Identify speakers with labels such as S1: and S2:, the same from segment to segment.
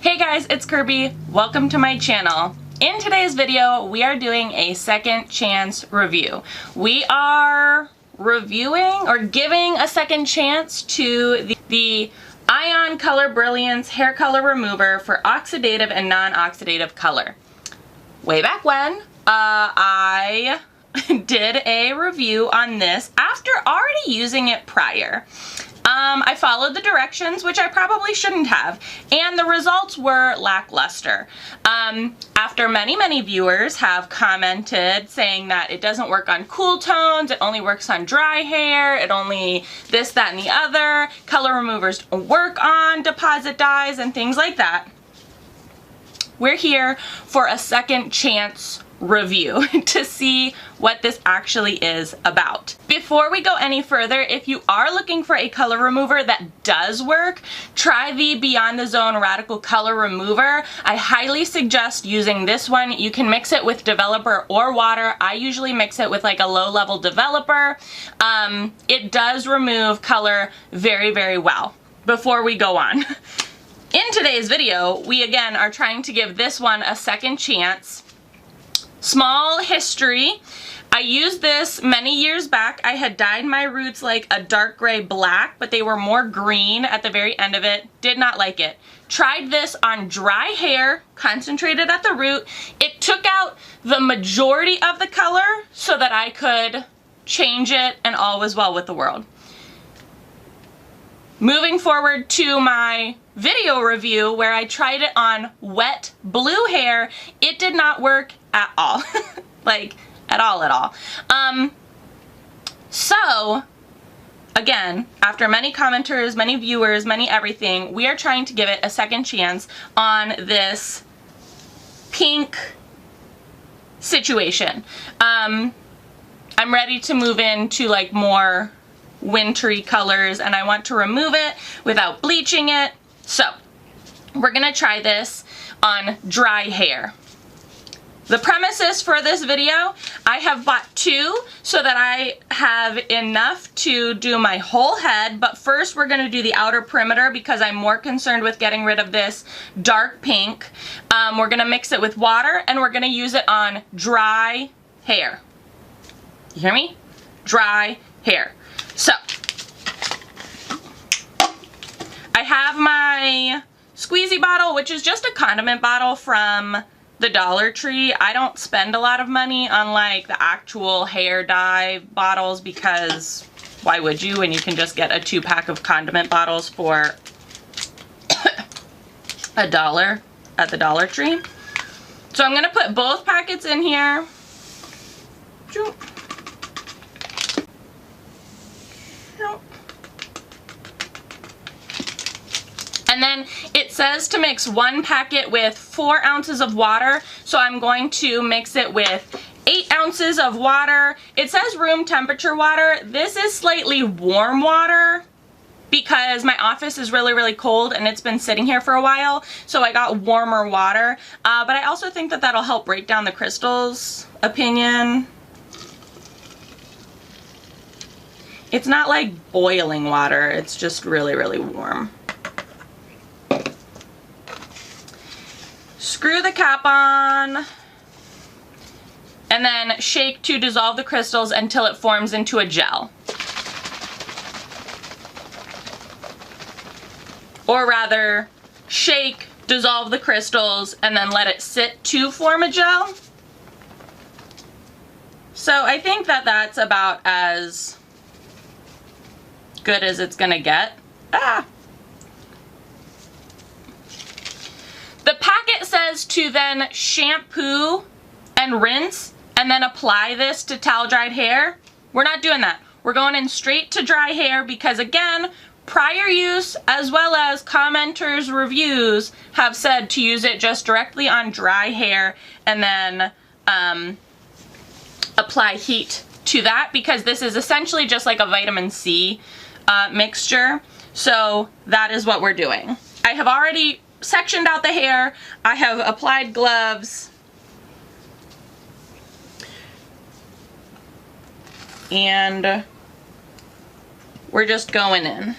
S1: Hey guys, it's Kirby. Welcome to my channel. In today's video, we are doing a second chance review. We are reviewing or giving a second chance to the Ion Color Brilliance Hair Color Remover for oxidative and non-oxidative color. Way back when, I did a review on this after already using it prior. I followed the directions, which I probably shouldn't have, and the results were lackluster. After many viewers have commented saying that it doesn't work on cool tones, it only works on dry hair, it only this, that, and the other, color removers don't work on deposit dyes and things like that, we're here for a second chance review to see what this actually is about. Before we go any further, if you are looking for a color remover that does work, try the Beyond the Zone Radical Color Remover. I highly suggest using this one. You can mix it with developer or water. I usually mix it with like a low-level developer. It does remove color very well. Before we go on, in today's video, we again are trying to give this one a second chance. Small history. I used this many years back. I had dyed my roots like a dark gray black, but they were more green at the very end of it. Did not like it. Tried this on dry hair, concentrated at the root. It took out the majority of the color so that I could change it and all was well with the world. Moving forward to my video review where I tried it on wet blue hair, it did not work at all. Like, at all. So, again, after many commenters, many viewers, many everything, we are trying to give it a second chance on this pink situation. I'm ready to move into like more wintry colors and I want to remove it without bleaching it. So, we're gonna try this on dry hair. The premises for this video, I have bought two so that I have enough to do my whole head, but first we're gonna do the outer perimeter because I'm more concerned with getting rid of this dark pink. We're gonna mix it with water and we're gonna use it on dry hair. You hear me? Dry hair. So, I have my squeezy bottle, which is just a condiment bottle from the Dollar Tree. I don't spend a lot of money on like the actual hair dye bottles because why would you when you can just get a 2-pack of condiment bottles for $1 at the Dollar Tree. So I'm going to put both packets in here. And then it says to mix 1 packet with 4 ounces of water, so I'm going to mix it with 8 ounces of water. It says room temperature water. This is slightly warm water because my office is really cold and it's been sitting here for a while, so I got warmer water. But I also think that that'll help break down the crystals. Opinion. It's not like boiling water, it's just really warm. Screw the cap on, and then shake to dissolve the crystals until it forms into a gel. Or rather, shake, dissolve the crystals, and then let it sit to form a gel. So I think that that's about as good as it's gonna get. The packet says to then shampoo and rinse and then apply this to towel dried hair. We're not doing that. We're going in straight to dry hair because again, prior use as well as commenters' reviews have said to use it just directly on dry hair and then apply heat to that because this is essentially just like a vitamin C mixture. So that is what we're doing. I have already sectioned out the hair. I have applied gloves. And we're just going in.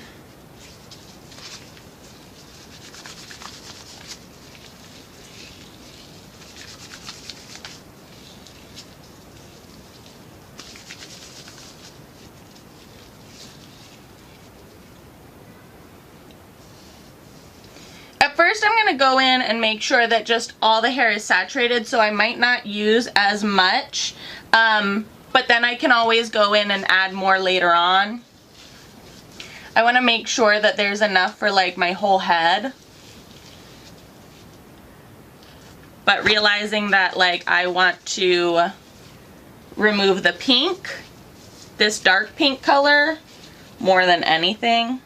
S1: first I'm going to go in and make sure that just all the hair is saturated, so I might not use as much, but then I can always go in and add more later on. I want to make sure that there's enough for like my whole head. But realizing that like I want to remove the pink, this dark pink color, more than anything.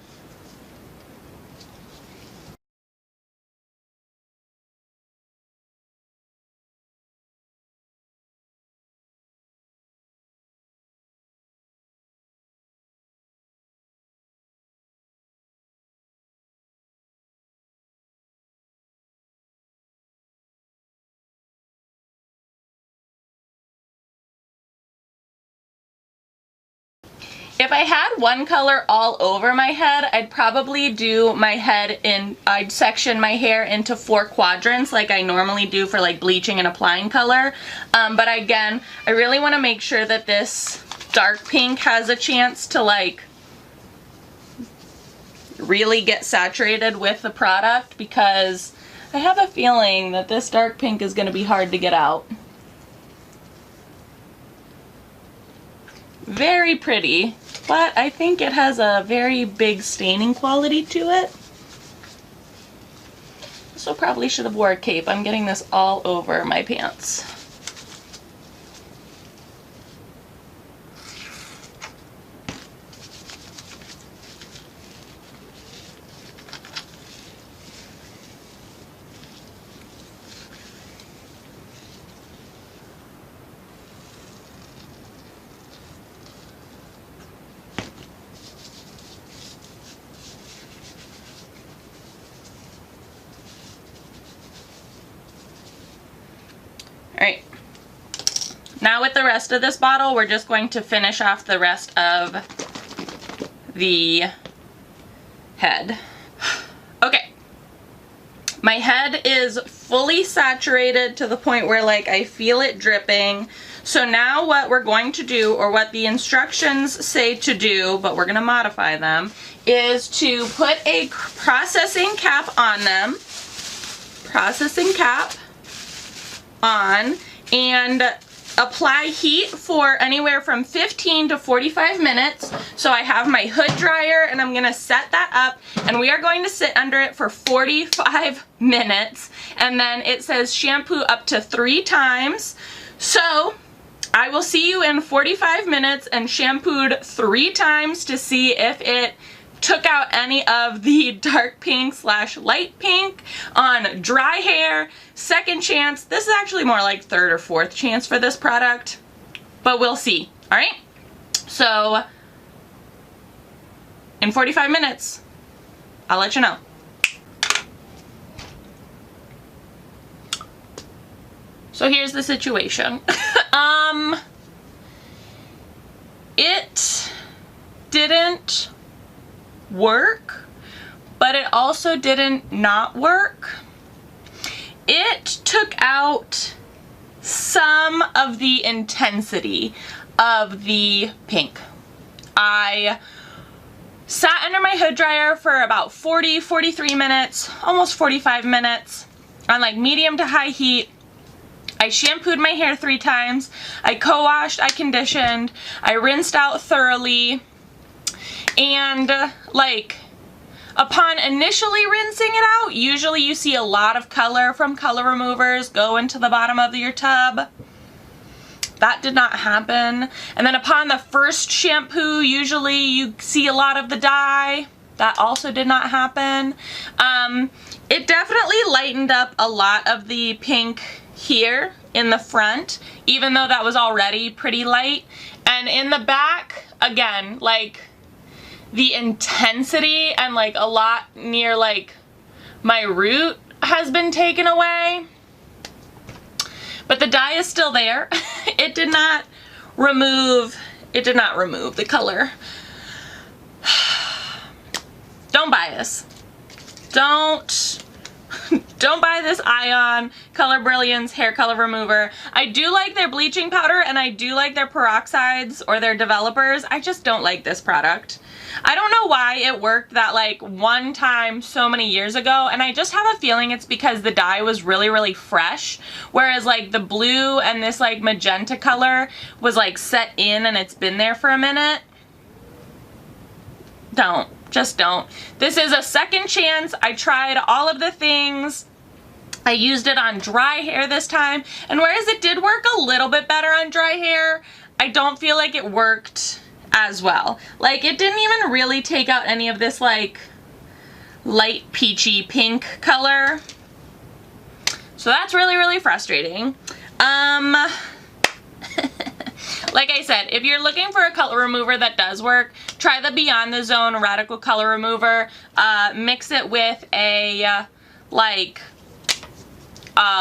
S1: If I had one color all over my head, I'd probably do my head in, I'd section my hair into 4 quadrants like I normally do for like bleaching and applying color. But again, I really want to make sure that this dark pink has a chance to like really get saturated with the product, because I have a feeling that this dark pink is going to be hard to get out. Very pretty, but I think it has a very big staining quality to it. So probably should have wore a cape. I'm getting this all over my pants. Alright, now with the rest of this bottle, we're just going to finish off the rest of the head. Okay, my head is fully saturated to the point where like I feel it dripping. So now what we're going to do, or what the instructions say to do, but we're going to modify them, is to put a processing cap on them. Processing cap on, and apply heat for anywhere from 15 to 45 minutes. So I have my hood dryer and I'm gonna set that up, and we are going to sit under it for 45 minutes, and then it says shampoo up to 3 times. So I will see you in 45 minutes and shampooed 3 times to see if it took out any of the dark pink / light pink on dry hair. Second chance. This is actually more like 3rd or 4th chance for this product, but we'll see. All right, so in 45 minutes I'll let you know. So here's the situation. It didn't work, but it also didn't not work. It took out some of the intensity of the pink. I sat under my hood dryer for about 43 minutes, almost 45 minutes on like medium to high heat. I shampooed my hair 3 times. I co-washed, I conditioned, I rinsed out thoroughly. And like upon initially rinsing it out, usually you see a lot of color from color removers go into the bottom of your tub. That did not happen. And then upon the first shampoo, usually you see a lot of the dye. That also did not happen. It definitely lightened up a lot of the pink here in the front, even though that was already pretty light. And in the back, again, like the intensity and like a lot near like my root has been taken away, but the dye is still there. It did not remove the color. Don't bias. Don't Don't buy this Ion Color Brilliance hair color remover. I do like their bleaching powder and I do like their peroxides or their developers. I just don't like this product. I don't know why it worked that like one time so many years ago, and I just have a feeling it's because the dye was really, really fresh, whereas like the blue and this like magenta color was like set in and it's been there for a minute. Just don't. This is a second chance. I tried all of the things. I used it on dry hair this time, and whereas it did work a little bit better on dry hair, I don't feel like it worked as well. Like, it didn't even really take out any of this like light peachy pink color. So that's really, really frustrating. Like I said, if you're looking for a color remover that does work, try the Beyond the Zone Radical Color Remover. Mix it with a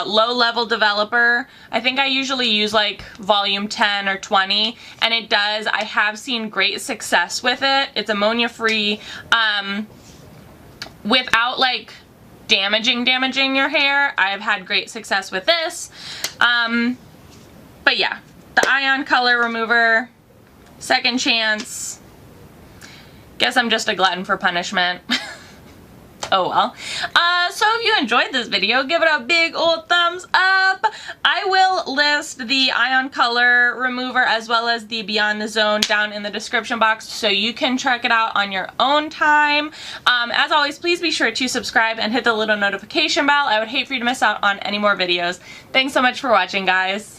S1: low-level developer. I think I usually use like volume 10 or 20, and it does. I have seen great success with it. It's ammonia-free, without like damaging your hair. I've had great success with this. But yeah. The Ion Color Remover, second chance. Guess I'm just a glutton for punishment. Oh well. So if you enjoyed this video, give it a big old thumbs up. I will list the Ion Color Remover as well as the Beyond the Zone down in the description box so you can check it out on your own time. As always, please be sure to subscribe and hit the little notification bell. I would hate for you to miss out on any more videos. Thanks so much for watching, guys.